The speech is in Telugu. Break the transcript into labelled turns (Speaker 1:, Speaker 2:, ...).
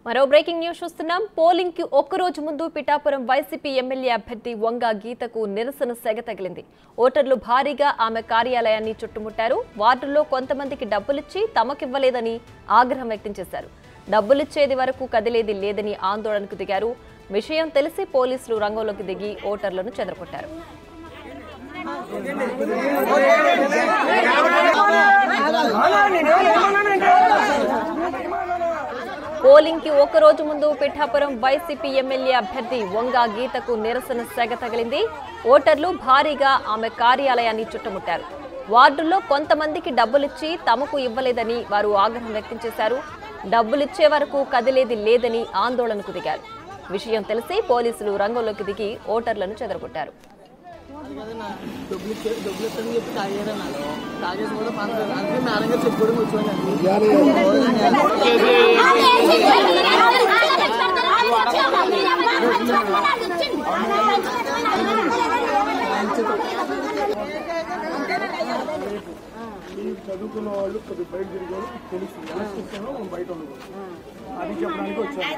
Speaker 1: మరో బ్రేకింగ్ న్యూస్ చూస్తున్నాం. పోలింగ్ కి ఒక్క రోజు ముందు పిఠాపురం వైసీపీ ఎమ్మెల్యే అభ్యర్థి వంగ గీతకు నిరసన సెగ తగిలింది. ఓటర్లు భారీగా ఆమె కార్యాలయాన్ని చుట్టుముట్టారు. వార్డుల్లో కొంతమందికి డబ్బులిచ్చి తమకివ్వలేదని ఆగ్రహం వ్యక్తం చేశారు. డబ్బులిచ్చేది వరకు కదిలేది లేదని ఆందోళనకు దిగారు. విషయం తెలిసి పోలీసులు రంగంలోకి దిగి ఓటర్లను చెదరగొట్టారు. పోలింగ్ కి ఒక రోజు ముందు పిఠాపురం వైసీపీ ఎమ్మెల్యే అభ్యర్థి వంగ గీతకు నిరసన సెగ తగిలింది. ఓటర్లు భారీగా ఆమె కార్యాలయాన్ని చుట్టుముట్టారు. వార్డుల్లో కొంతమందికి డబ్బులిచ్చి తమకు ఇవ్వలేదని వారు ఆగ్రహం వ్యక్తం చేశారు. డబ్బులిచ్చే వరకు కదిలేది లేదని ఆందోళనకు దిగారు. విషయం తెలిసి పోలీసులు రంగంలోకి దిగి ఓటర్లను చెదరగొట్టారు.
Speaker 2: చదువుకున్న వాళ్ళు కొద్దిగా బయట తిరిగారు తెలుసు బయట ఉండదు అది చెప్పడానికి వచ్చారు.